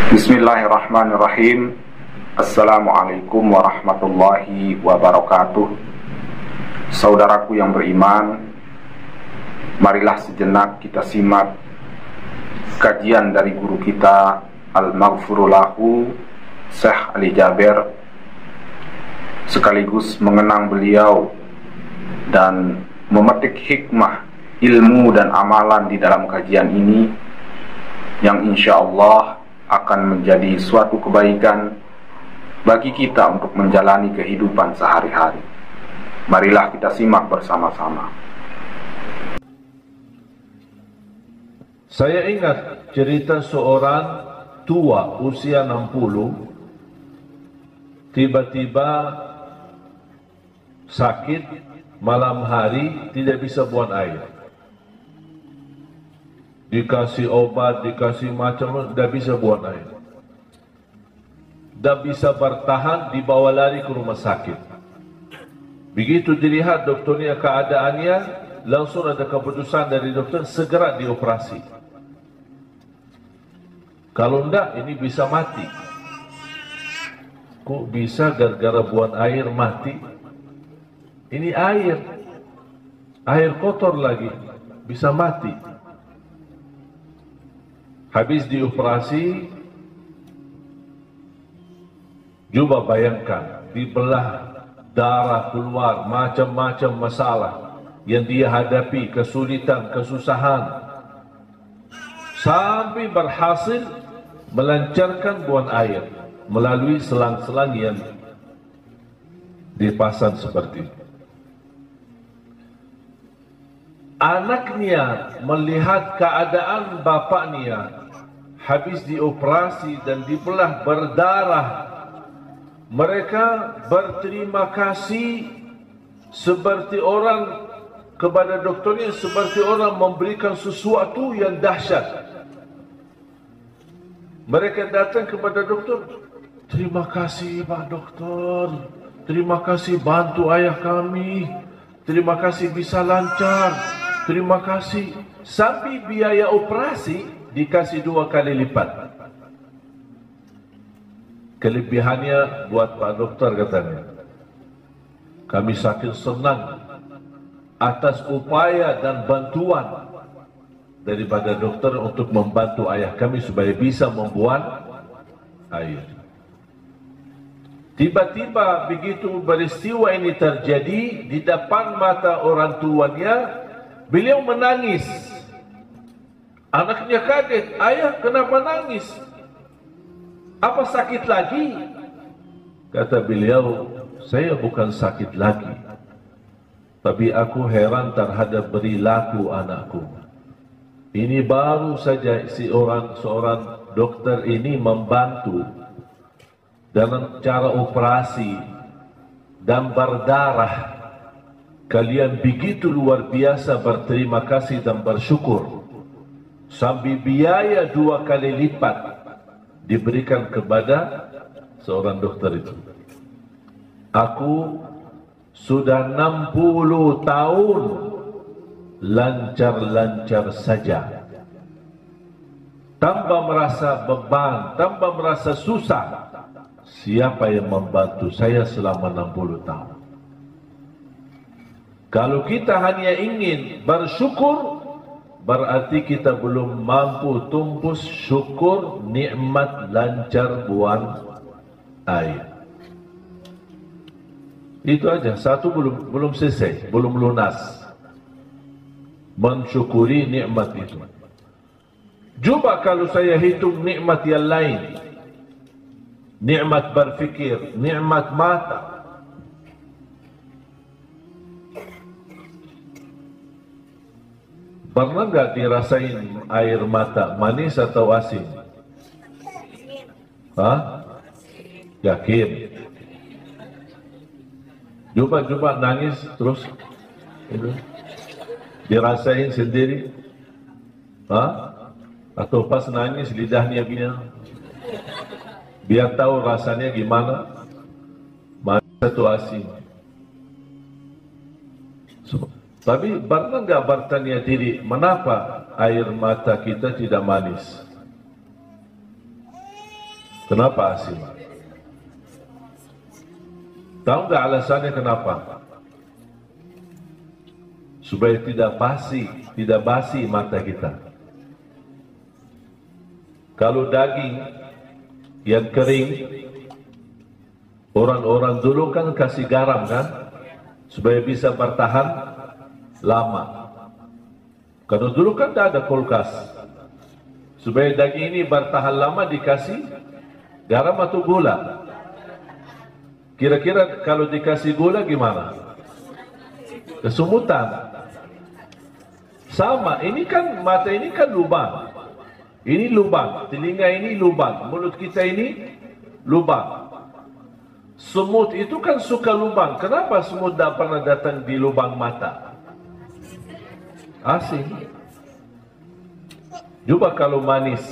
Bismillahirrahmanirrahim. Assalamualaikum warahmatullahi wabarakatuh. Saudaraku yang beriman, marilah sejenak kita simak kajian dari guru kita Al-Maghfuru Lahu, Syekh Ali Jaber, sekaligus mengenang beliau dan memetik hikmah, ilmu dan amalan di dalam kajian ini yang insya Allah akan menjadi suatu kebaikan bagi kita untuk menjalani kehidupan sehari-hari. Marilah kita simak bersama-sama. Saya ingat cerita seorang tua usia 60 tiba-tiba sakit malam hari, tidak bisa buang air. Dikasih obat, dikasih macam, tidak bisa buang air. Tidak bisa bertahan, dibawa lari ke rumah sakit. Begitu dilihat dokternya keadaannya, langsung ada keputusan dari dokter segera dioperasi. Kalau tidak, ini bisa mati. Kok bisa gara-gara buang air mati? Ini air kotor lagi, bisa mati. Habis dioperasi, coba bayangkan, dibelah, darah keluar, macam-macam masalah yang dia hadapi, kesulitan, kesusahan, sampai berhasil melancarkan buang air melalui selang-selang yang dipasang seperti itu. Anaknya melihat keadaan bapaknya habis dioperasi dan dibelah berdarah. Mereka berterima kasih seperti orang kepada dokternya, seperti orang memberikan sesuatu yang dahsyat. Mereka datang kepada dokter, terima kasih Pak Dokter, terima kasih bantu ayah kami, terima kasih bisa lancar, terima kasih. Sampai biaya operasi dikasih 2 kali lipat. Kelebihannya buat Pak Dokter katanya, kami sangat senang atas upaya dan bantuan daripada dokter untuk membantu ayah kami supaya bisa membuang air. Tiba-tiba begitu peristiwa ini terjadi di depan mata orang tuanya, beliau menangis. Anaknya kaget, ayah kenapa nangis? Apa sakit lagi? Kata beliau, saya bukan sakit lagi, tapi aku heran terhadap perilaku anakku. Ini baru saja seorang dokter ini membantu dalam cara operasi dan berdarah. Kalian begitu luar biasa berterima kasih dan bersyukur. Sampai biaya 2 kali lipat diberikan kepada seorang dokter itu. Aku sudah 60 tahun lancar-lancar saja, tanpa merasa beban, tanpa merasa susah. Siapa yang membantu saya selama 60 tahun? Kalau kita hanya ingin bersyukur, berarti kita belum mampu tumpus syukur nikmat lancar buang air. Itu aja, satu belum selesai, belum lunas mensyukuri nikmat itu. Coba kalau saya hitung nikmat yang lain, nikmat berfikir, nikmat mata. Pernah nggak dirasain air mata manis atau asin? Hah? Yakin? Coba nangis terus, dirasain sendiri? Hah? Atau pas nangis lidahnya gini, biar tahu rasanya gimana, manis atau asin. Tapi pernah nggak bertanya diri, mengapa air mata kita tidak manis? Kenapa asin? Tahu nggak alasannya kenapa? Supaya tidak basi mata kita. Kalau daging yang kering, orang-orang dulu kan kasih garam kan, supaya bisa bertahan lama. Kalau dulu kan tidak ada kulkas, supaya daging ini bertahan lama dikasih garam atau gula. Kira-kira kalau dikasih gula gimana? Kesumutan. Sama, ini kan mata ini kan lubang. Ini lubang, telinga ini lubang, mulut kita ini lubang. Semut itu kan suka lubang. Kenapa semut tidak pernah datang di lubang mata? Asin. Coba kalau manis.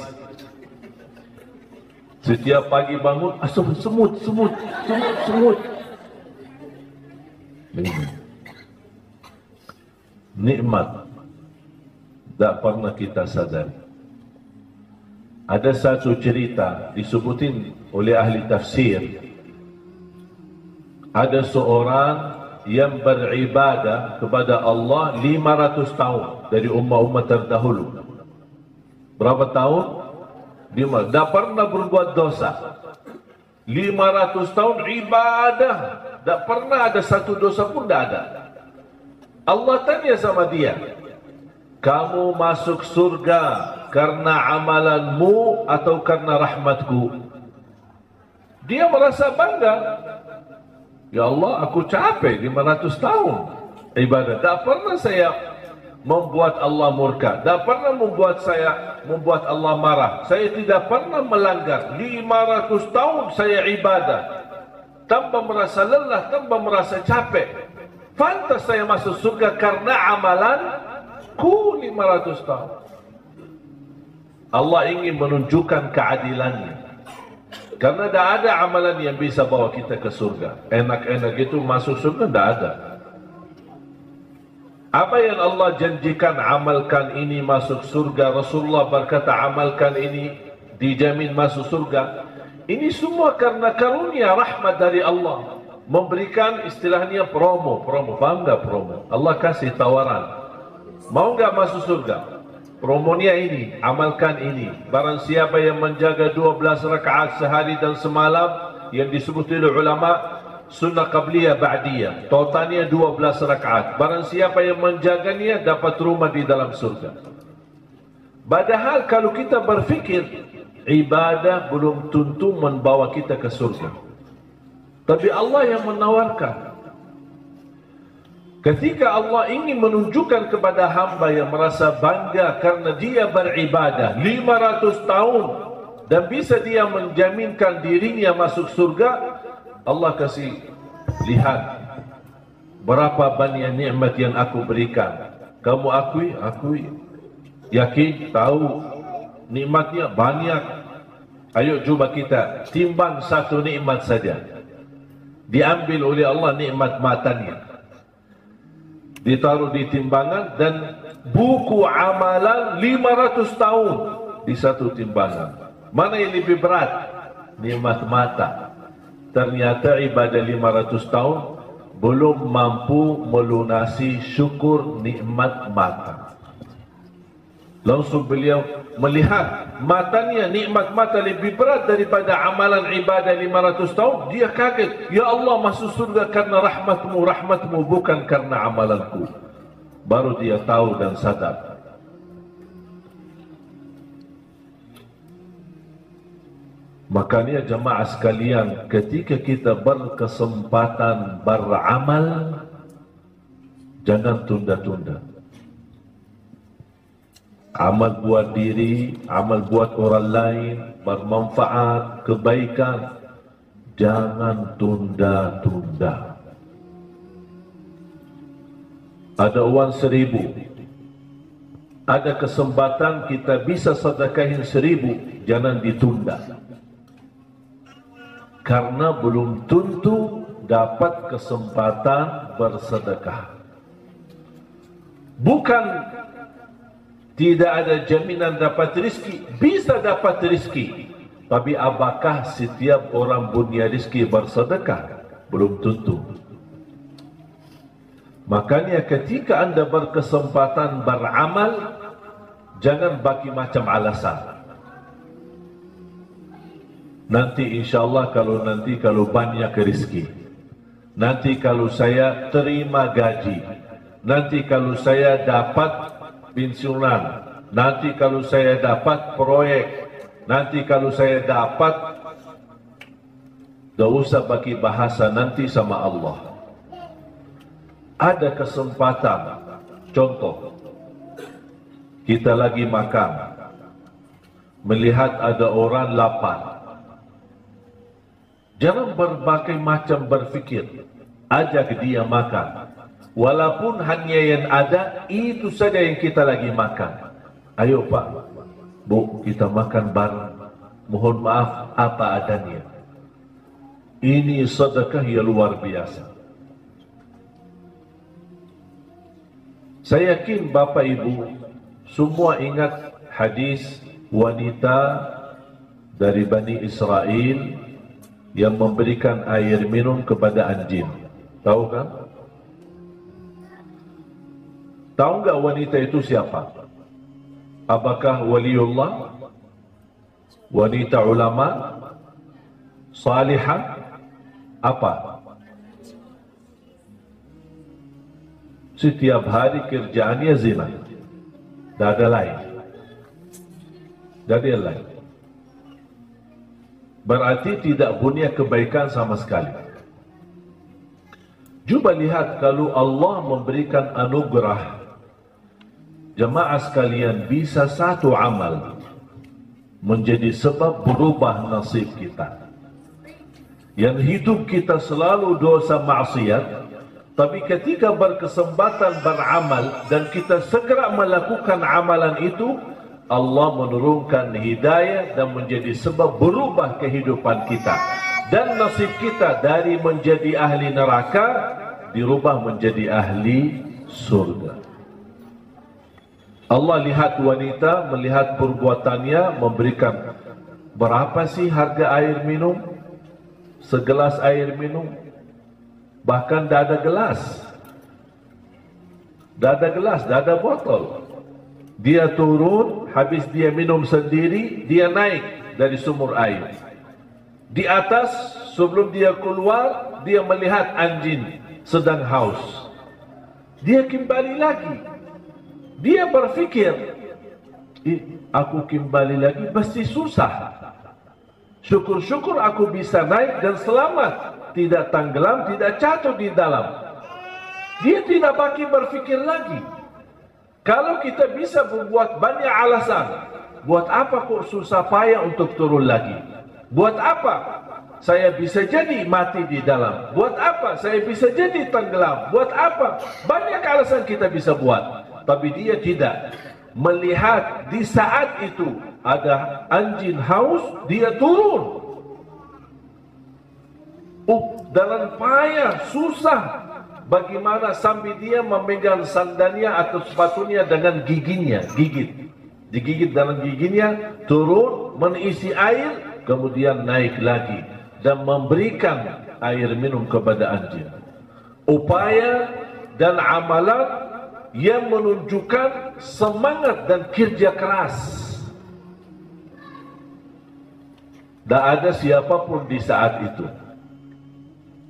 Setiap pagi bangun, semut. Nikmat tak pernah kita sadari. Ada satu cerita disebutin oleh ahli tafsir. Ada seorang yang beribadah kepada Allah 500 tahun dari umat-umat terdahulu. Berapa tahun? 5. Tak pernah berbuat dosa. 500 tahun ibadah. Tak pernah ada satu dosa pun tak ada. Allah tanya sama dia, kamu masuk surga karena amalanmu atau karena rahmatku? Dia merasa bangga. Ya Allah, aku capek 500 tahun ibadah. Tak pernah saya membuat Allah murka. Tak pernah membuat Allah marah. Saya tidak pernah melanggar. 500 tahun saya ibadah tanpa merasa lelah, tanpa merasa capek. Pantas saya masuk surga karena amalanku 500 tahun. Allah ingin menunjukkan keadilannya. Karena tidak ada amalan yang bisa bawa kita ke surga. Enak-enak itu masuk surga tidak ada. Apa yang Allah janjikan, amalkan ini masuk surga. Rasulullah berkata amalkan ini dijamin masuk surga. Ini semua karena karunia rahmat dari Allah. Memberikan istilahnya promo, faham nggak promo? Allah kasih tawaran, mau nggak masuk surga? Promonya ini, amalkan ini. Barang siapa yang menjaga 12 rakaat sehari dan semalam, yang disebut oleh ulama sunnah qabliyah ba'diyah, totalnya 12 rakaat. Barang siapa yang menjaganya dapat rumah di dalam surga. Padahal kalau kita berfikir, ibadah belum tentu membawa kita ke surga. Tapi Allah yang menawarkan. Ketika Allah ingin menunjukkan kepada hamba yang merasa bangga karena dia beribadah 500 tahun dan bisa dia menjaminkan dirinya masuk surga, Allah kasih lihat berapa banyak nikmat yang aku berikan. Kamu akui, yakin, tahu nikmatnya banyak. Ayo coba kita timbang satu nikmat saja. Diambil oleh Allah nikmat matanya, ditaruh di timbangan, dan buku amalan 500 tahun di satu timbangan. Mana yang lebih berat? Nikmat mata. Ternyata ibadah 500 tahun belum mampu melunasi syukur nikmat mata. Langsung beliau melihat matanya, nikmat mata lebih berat daripada amalan ibadah 500 tahun. Dia kaget. Ya Allah, masuk surga karena rahmatmu bukan karena amalanku. Baru dia tahu dan sadar. Makanya jemaah sekalian, ketika kita berkesempatan beramal, jangan tunda-tunda. Amal buat diri, amal buat orang lain, bermanfaat, kebaikan, jangan tunda-tunda. Ada uang 1000, ada kesempatan kita bisa sedekahin 1000, jangan ditunda. Karena belum tentu dapat kesempatan bersedekah. Bukan tidak ada jaminan dapat rezeki, bisa dapat rezeki. Tapi apakah setiap orang punya rezeki bersedekah? Belum tentu. Makanya ketika Anda berkesempatan beramal, jangan bagi macam alasan. Nanti insyaAllah kalau banyak rezeki, nanti kalau saya terima gaji, nanti kalau saya dapat pensiunan, nanti kalau saya dapat proyek, nanti kalau saya dapat. Tidak usah bagi bahasa nanti sama Allah. Ada kesempatan, contoh, kita lagi makan, melihat ada orang lapar. Jangan berbagai macam berfikir, ajak dia makan. Walaupun hanya yang ada, itu saja yang kita lagi makan. Ayo Pak, Bu, kita makan bareng. Mohon maaf, apa adanya. Ini sedekah yang luar biasa. Saya yakin Bapak Ibu semua ingat hadis wanita dari Bani Israel yang memberikan air minum kepada anjing. Tahu kan? Tahu nggak wanita itu siapa? Apakah waliullah? Wanita ulama? Salihah? Apa? Setiap hari kerjaannya zina. Tidak ada lain. Tidak ada lain. Berarti tidak punya kebaikan sama sekali. Cuba lihat kalau Allah memberikan anugerah, jemaah sekalian, bisa satu amal menjadi sebab berubah nasib kita. Yang hidup kita selalu dosa maksiat, tapi ketika berkesempatan beramal dan kita segera melakukan amalan itu, Allah menurunkan hidayah dan menjadi sebab berubah kehidupan kita. Dan nasib kita dari menjadi ahli neraka dirubah menjadi ahli surga. Allah lihat wanita, melihat perbuatannya, memberikan berapa sih harga air minum? Segelas air minum. Bahkan tidak ada gelas. Tidak ada gelas, tidak ada botol. Dia turun, habis dia minum sendiri, dia naik dari sumur air. Di atas, sebelum dia keluar, dia melihat anjing sedang haus. Dia kembali lagi. Dia berfikir, aku kembali lagi pasti susah. Syukur-syukur aku bisa naik dan selamat, tidak tenggelam, tidak jatuh di dalam. Dia tidak pakai berfikir lagi. Kalau kita bisa membuat banyak alasan, buat apa kok susah payah untuk turun lagi? Buat apa saya bisa jadi mati di dalam? Buat apa saya bisa jadi tenggelam? Buat apa? Banyak alasan kita bisa buat. Tapi dia tidak. Melihat di saat itu ada anjing haus, dia turun. Dalam payah, susah. Bagaimana sambil dia memegang sandalnya atau sepatunya dengan giginya, gigit. Digigit dalam giginya, turun, mengisi air, kemudian naik lagi. Dan memberikan air minum kepada anjing. Upaya dan amalan yang menunjukkan semangat dan kerja keras. Tak ada siapapun di saat itu.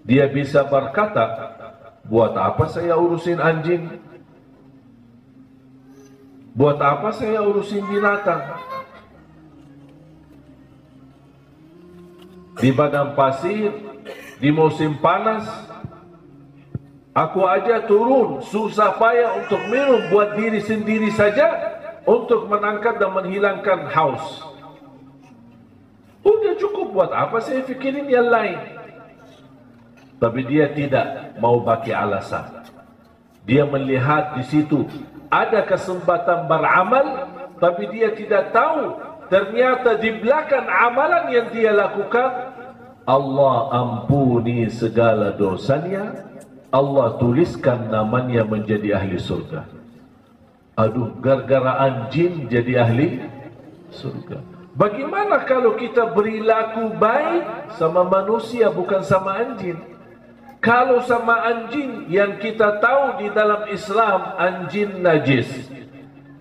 Dia bisa berkata, buat apa saya urusin anjing? Buat apa saya urusin binatang? Di padang pasir, di musim panas, aku aja turun susah payah untuk minum buat diri sendiri saja, untuk menangkap dan menghilangkan haus. Udah cukup, buat apa saya pikirin yang lain? Tapi dia tidak mau pakai alasan. Dia melihat di situ ada kesempatan beramal, tapi dia tidak tahu ternyata di belakang amalan yang dia lakukan, Allah ampuni segala dosanya, Allah tuliskan namanya menjadi ahli surga. Aduh, gara-gara anjing jadi ahli surga. Bagaimana kalau kita berilaku baik sama manusia bukan sama anjing? Kalau sama anjing yang kita tahu di dalam Islam anjing najis,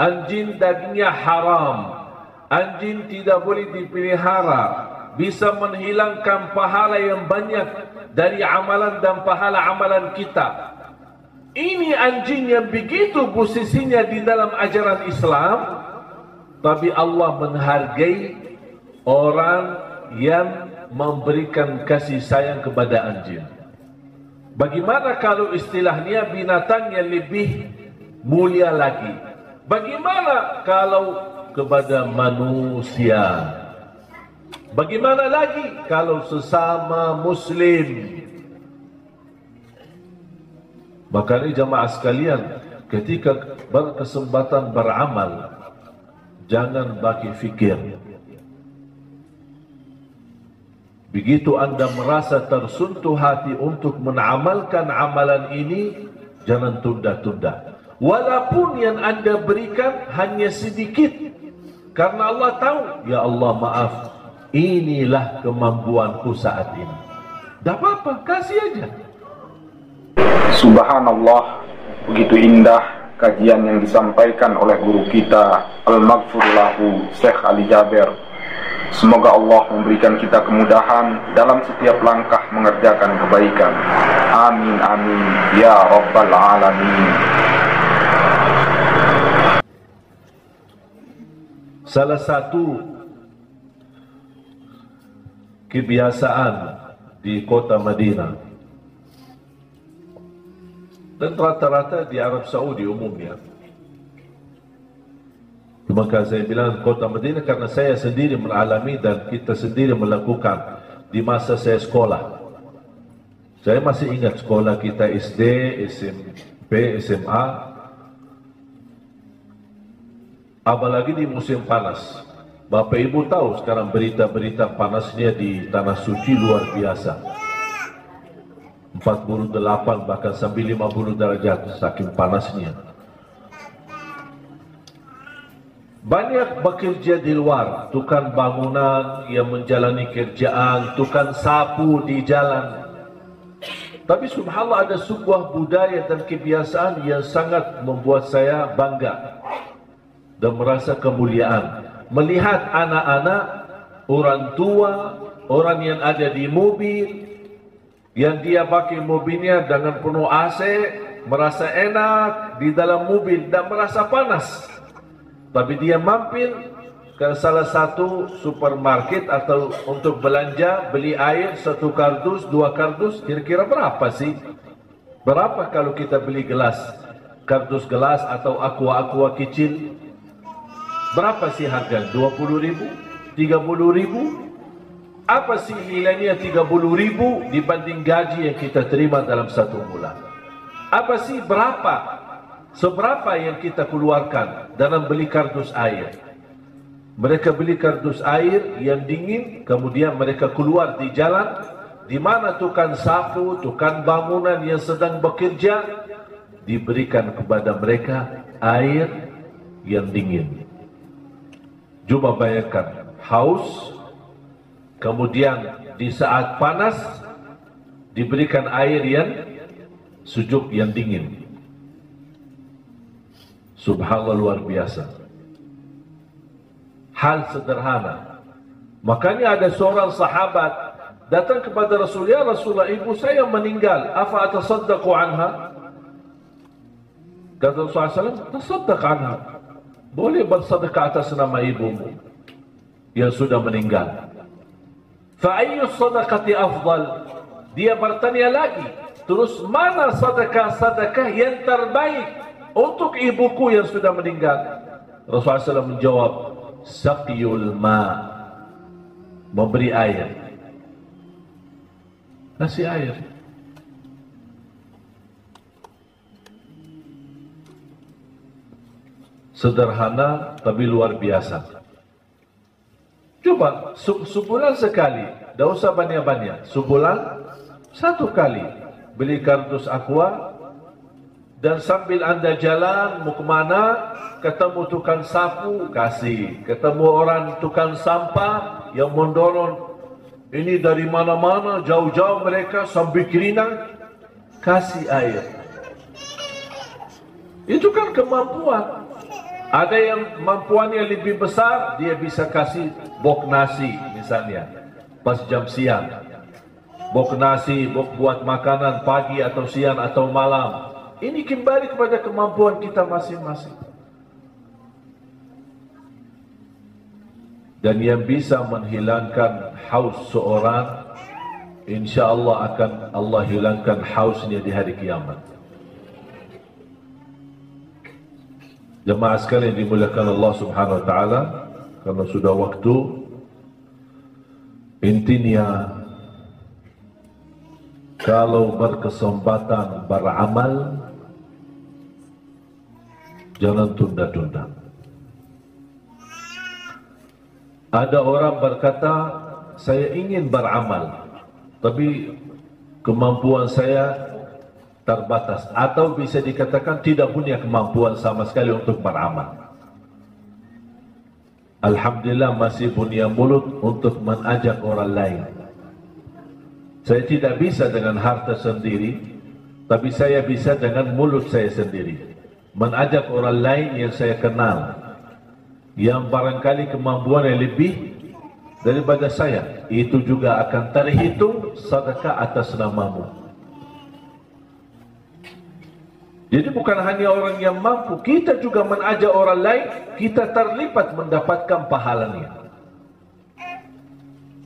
anjing dagingnya haram, anjing tidak boleh dipelihara, bisa menghilangkan pahala yang banyak dari amalan dan pahala amalan kita. Ini anjing yang begitu posisinya di dalam ajaran Islam, tapi Allah menghargai orang yang memberikan kasih sayang kepada anjing. Bagaimana kalau istilahnya binatang yang lebih mulia lagi? Bagaimana kalau kepada manusia? Bagaimana lagi kalau sesama muslim? Makanya jamaah sekalian, ketika berkesempatan beramal, jangan bagi fikir. Begitu anda merasa tersentuh hati untuk menamalkan amalan ini, jangan tunda-tunda. Walaupun yang anda berikan hanya sedikit, karena Allah tahu, ya Allah maaf, inilah kemampuanku saat ini. Tak apa-apa, kasih aja. Subhanallah, begitu indah kajian yang disampaikan oleh guru kita Al-Maghfur lahu Syekh Ali Jaber. Semoga Allah memberikan kita kemudahan dalam setiap langkah mengerjakan kebaikan. Amin amin ya rabbal alamin. Salah satu kebiasaan di kota Madinah dan rata-rata di Arab Saudi umumnya. Maka saya bilang kota Madinah karena saya sendiri mengalami dan kita sendiri melakukan di masa saya sekolah. Saya masih ingat sekolah kita SD, SMP, SMA. Apalagi di musim panas. Bapak Ibu tahu sekarang berita-berita panasnya di Tanah Suci luar biasa. 48 bahkan sampai 50 derajat saking panasnya. Banyak bekerja di luar, tukang bangunan yang menjalani kerjaan, tukang sapu di jalan. Tapi subhanallah ada sebuah budaya dan kebiasaan yang sangat membuat saya bangga dan merasa kemuliaan. Melihat anak-anak, orang tua, orang yang ada di mobil, yang dia pakai mobilnya dengan penuh AC, merasa enak di dalam mobil dan merasa panas. Tapi dia mampir ke salah satu supermarket atau untuk belanja, beli air 1 kardus, 2 kardus, kira-kira berapa sih? Berapa kalau kita beli gelas? Kardus gelas atau aqua kecil? Berapa sih harga? 20.000? 30.000? Apa sih nilainya 30.000 dibanding gaji yang kita terima dalam 1 bulan? Apa sih seberapa yang kita keluarkan dalam beli kardus air? Mereka beli kardus air yang dingin, kemudian mereka keluar di jalan, di mana tukang sapu, tukang bangunan yang sedang bekerja, diberikan kepada mereka air yang dingin. Coba bayangkan, haus, kemudian di saat panas diberikan air yang sejuk, yang dingin. Subhanallah, luar biasa. Hal sederhana. Makanya ada seorang sahabat datang kepada Rasulullah, ya Rasulullah, ibu saya meninggal, afa atasaddaqu anha? Kata Rasulullah SAW, tasaddaq anha. Boleh bersedekah atas nama ibumu yang sudah meninggal. Fa'ayyu sadaqati afdal? Dia bertanya lagi, terus mana sedekah-sedekah yang terbaik untuk ibuku yang sudah meninggal? Rasulullah SAW menjawab, saqiyul ma, memberi air. Kasih air. Sederhana tapi luar biasa. Coba sebulan sekali, tidak usah banyak-banyak. Sebulan 1 kali beli kardus aqua, Dan sambil anda jalan, mau kemana, ketemu tukang sapu, kasih. Ketemu orang tukang sampah yang mendorong, ini dari mana-mana, jauh-jauh mereka sambil kerinang, kasih air. Itu kan kemampuan. Ada yang kemampuannya lebih besar, dia bisa kasih bok nasi misalnya, pas jam siang. Bok nasi, bok buat makanan pagi atau siang atau malam. Ini kembali kepada kemampuan kita masing-masing. Dan yang bisa menghilangkan haus seorang, insya Allah akan Allah hilangkan hausnya di hari kiamat. Jemaah sekalian dimuliakan Allah Subhanahu wa taala, karena sudah waktu, intinya kalau berkesempatan beramal, jangan tunda-tunda. Ada orang berkata, saya ingin beramal, tapi kemampuan saya terbatas, atau bisa dikatakan tidak punya kemampuan sama sekali untuk beramal. Alhamdulillah masih punya mulut untuk mengajak orang lain. Saya tidak bisa dengan harta sendiri, tapi saya bisa dengan mulut saya sendiri, mengajak orang lain yang saya kenal, yang barangkali kemampuannya lebih daripada saya. Itu juga akan terhitung sedekah atas namamu. Jadi bukan hanya orang yang mampu, kita juga mengajak orang lain, kita terlibat mendapatkan pahalanya.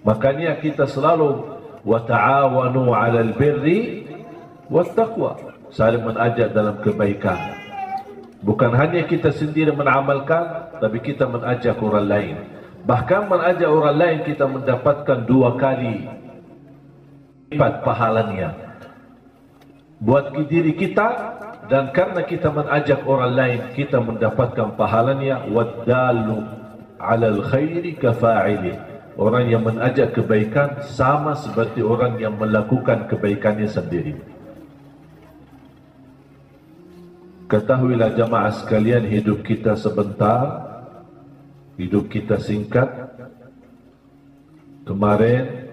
Makanya kita selalu wa ta'awanu 'alal birri wat taqwa, saling mengajak dalam kebaikan. Bukan hanya kita sendiri mengamalkan, tapi kita mengajak orang lain. Bahkan mengajak orang lain kita mendapatkan 2 kali lipat pahalanya buat diri kita. Dan karena kita mengajak orang lain, kita mendapatkan pahalanya. Waddalu 'alal khairi kafa'ili. Orang yang mengajak kebaikan sama seperti orang yang melakukan kebaikannya sendiri. Ketahuilah jamaah sekalian, hidup kita sebentar, hidup kita singkat. Kemarin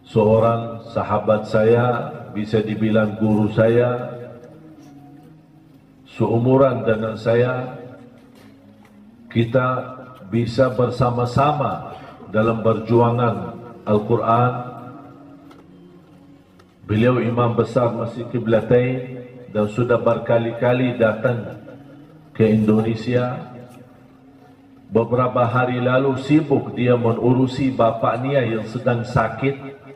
seorang sahabat saya, bisa dibilang guru saya, seumuran dengan saya, kita bisa bersama-sama dalam perjuangan Al-Quran. Beliau imam besar Masjid Qiblatain dan sudah berkali-kali datang ke Indonesia. Beberapa hari lalu sibuk dia mengurusi bapaknya yang sedang sakit.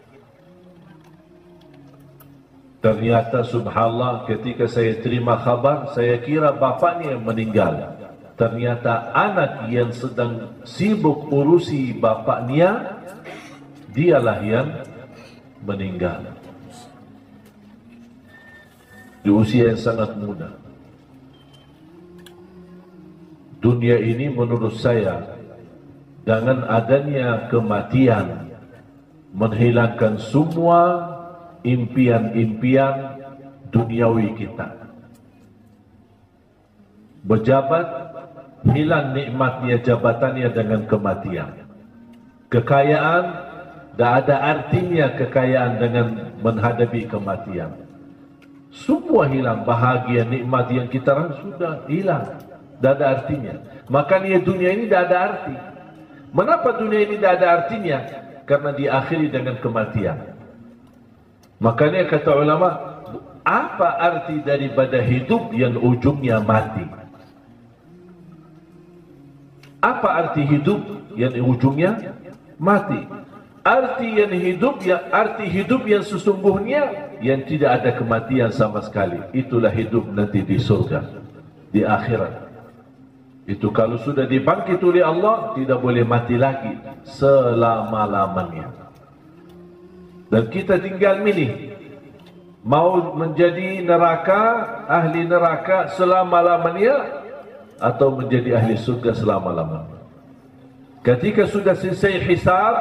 Ternyata subhanallah, ketika saya terima khabar, saya kira bapaknya yang meninggal. Ternyata anak yang sedang sibuk urusi bapaknya, dialah yang meninggal. Di usia yang sangat muda. Dunia ini menurut saya, dengan adanya kematian, menghilangkan semua impian-impian duniawi kita. Berjabat, hilang nikmatnya jabatannya dengan kematian. Kekayaan, tidak ada artinya kekayaan dengan menghadapi kematian. Semua hilang, bahagia, nikmat yang kita rasakan sudah hilang, tidak ada artinya. Makanya dunia ini tidak ada arti. Mengapa dunia ini tidak ada artinya? Karena diakhiri dengan kematian. Makanya kata ulama, apa arti daripada hidup yang ujungnya mati? Apa arti hidup yang ujungnya mati? Arti hidup yang sesungguhnya yang tidak ada kematian sama sekali. Itulah hidup nanti di surga, di akhirat. Itu kalau sudah dibangkit oleh Allah, tidak boleh mati lagi selama-lamanya. Dan kita tinggal milih, mau menjadi neraka, ahli neraka selama-lamanya, atau menjadi ahli surga selama-lamanya. Ketika sudah selesai hisab,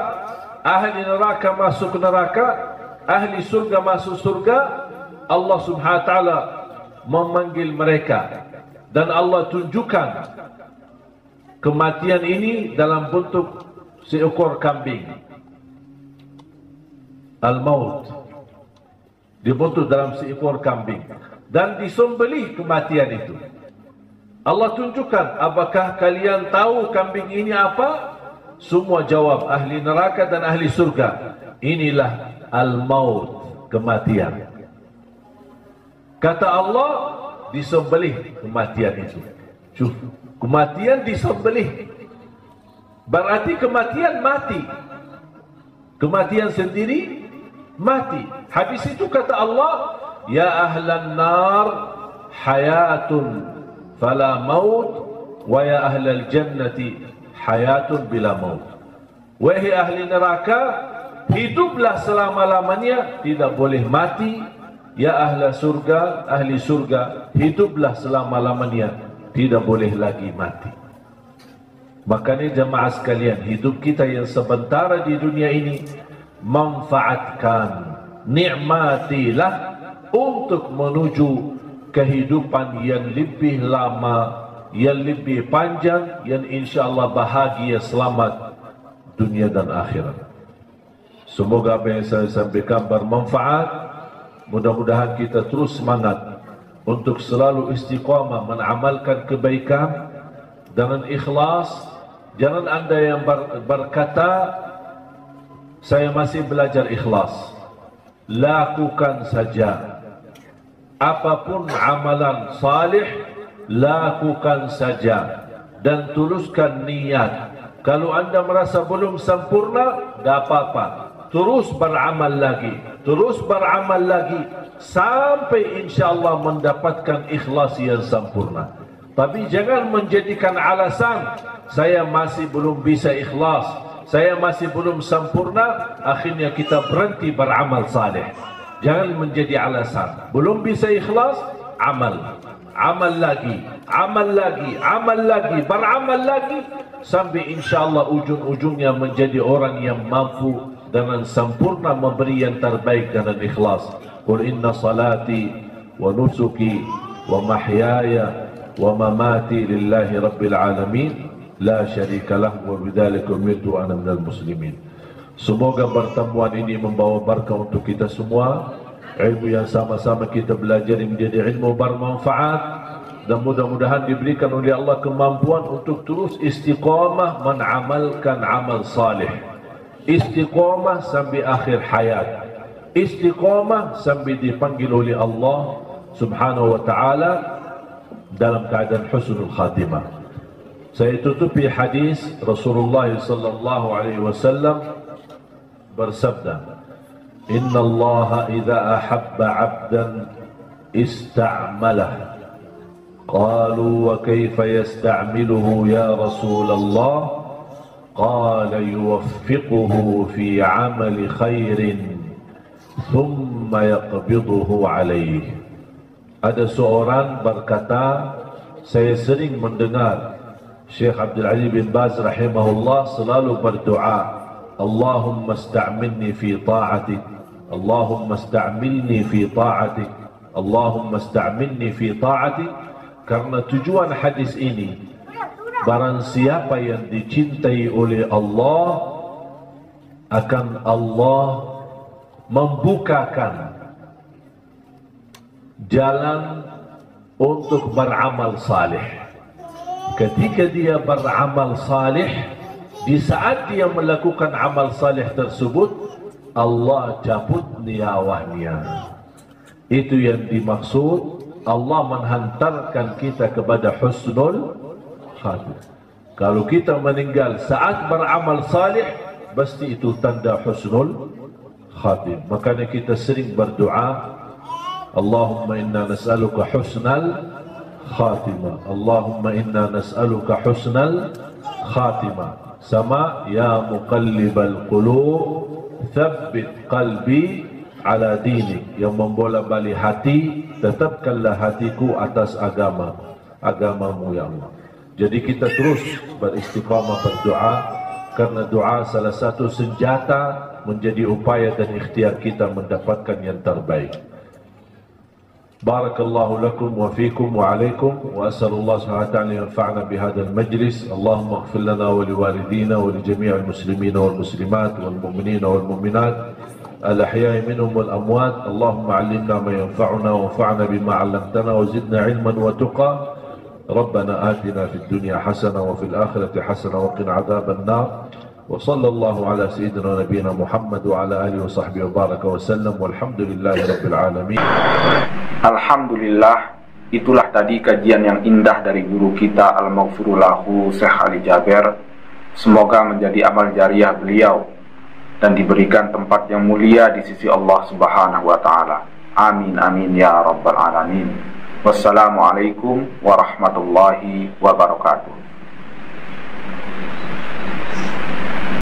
ahli neraka masuk neraka, ahli surga masuk surga, Allah Subhanahu wa taala memanggil mereka dan Allah tunjukkan kematian ini dalam bentuk seekor kambing. Al-maut dibentuk dalam seekor kambing dan disembelih kematian itu. Allah tunjukkan, apakah kalian tahu kambing ini apa? Semua jawab, ahli neraka dan ahli surga. Inilah al-maut, kematian. Kata Allah, disembelih kematian itu. Kematian disembelih. Berarti kematian mati. Kematian sendiri mati. Habis itu kata Allah, ya ahlan nar hayatun fala maut wa ya ahlal jannati hayatun bila maut. Wahai ahli neraka, hiduplah selama-lamanya, tidak boleh mati. Ya ahli surga, hiduplah selama-lamanya, tidak boleh lagi mati. Makanya jemaah sekalian, hidup kita yang sebentar di dunia ini, manfaatkan, nikmatilah untuk menuju kehidupan yang lebih lama, yang lebih panjang, yang insyaAllah bahagia, selamat dunia dan akhirat. Semoga apa yang saya sampaikan bermanfaat. Mudah-mudahan kita terus semangat untuk selalu istiqamah mengamalkan kebaikan dengan ikhlas. Jangan anda yang berkata, saya masih belajar ikhlas. Lakukan saja. Apapun amalan salih, lakukan saja. Dan tuluskan niat. Kalau anda merasa belum sempurna, tak apa-apa. Terus beramal lagi. Terus beramal lagi. Sampai insyaAllah mendapatkan ikhlas yang sempurna. Tapi jangan menjadikan alasan, saya masih belum bisa ikhlas, saya masih belum sempurna, akhirnya kita berhenti beramal saleh. Jangan menjadi alasan. Belum bisa ikhlas, amal. Amal lagi, amal lagi, amal lagi, beramal lagi. Sampai insyaAllah ujung-ujungnya menjadi orang yang mampu dengan sempurna memberi yang terbaik dengan ikhlas. Qul inna salati wa nusuki wa mahyaya wa mamati lillahi rabbil alamin la syarika lah wa bidzalika umirtu ana minal muslimin. Semoga pertemuan ini membawa barakah untuk kita semua. Ilmu yang sama-sama kita belajar menjadi ilmu bermanfaat, dan mudah-mudahan diberikan oleh Allah kemampuan untuk terus istiqamah mengamalkan amal salih. Istiqamah sampai akhir hayat. Istiqamah sampai dipanggil oleh Allah Subhanahu wa ta'ala dalam keadaan husnul khatimah. Saya tutupi hadis Rasulullah sallallahu alaihi wasallam bersabda, Inna Allah idza ahabba 'abdan ista'malah. Qalu wa kayfa yasta'miluhu ya Rasulullah? قال يوفقه في عمل خير ثم يقبضه عليه. Ada seorang berkata, saya sering mendengar Syekh Abdul Aziz bin Baz rahimahullah selalu berdoa, Allahumma sta'milni fi ta'atik, Allahumma sta'milni fi ta'atik, Allahumma sta'milni fi ta'atik. Karena tujuan hadis ini, barang siapa yang dicintai oleh Allah, akan Allah membukakan jalan untuk beramal salih. Ketika dia beramal salih, di saat dia melakukan amal salih tersebut, Allah cabut nyawanya. Itu yang dimaksud, Allah menghantarkan kita kepada husnul khatimah. Kalau kita meninggal saat beramal salih, pasti itu tanda husnul khatimah. Makanya kita sering berdoa, Allahumma inna nas'aluka husnal khatimah, Allahumma inna nas'aluka husnal khatimah. Sama, ya muqallibal qulub thabbit qalbi ala dinik. Yang membola-balik hati, tetapkanlah hatiku atas agamamu ya Allah. Jadi kita terus beristiqamah berdoa, karena doa salah satu senjata menjadi upaya dan ikhtiar kita mendapatkan yang terbaik. بارك الله لكم وفيكم وعليكم، وأسأل الله سبحانه وتعالى ينفعنا بهذا المجلس. اللهم اغفر لنا ولوالدينا ولجميع المسلمين والمسلمات والمؤمنين والمؤمنات الأحياء منهم والأموات. اللهم علمنا ما ينفعنا وانفعنا بما علمتنا وزدنا علما وتقى. ربنا آتنا في الدنيا حسنة وفي الآخرة حسنة وقنا عذاب النار. وصلى الله على سيدنا نبينا محمد وعلى آله وصحبه وبارك وسلم والحمد لله رب العالمين. Alhamdulillah, itulah tadi kajian yang indah dari guru kita Al-Maghfurulahu Syekh Ali Jaber. Semoga menjadi amal jariah beliau dan diberikan tempat yang mulia di sisi Allah Subhanahu wa taala. Amin amin ya rabbal alamin. Wassalamualaikum warahmatullahi wabarakatuh.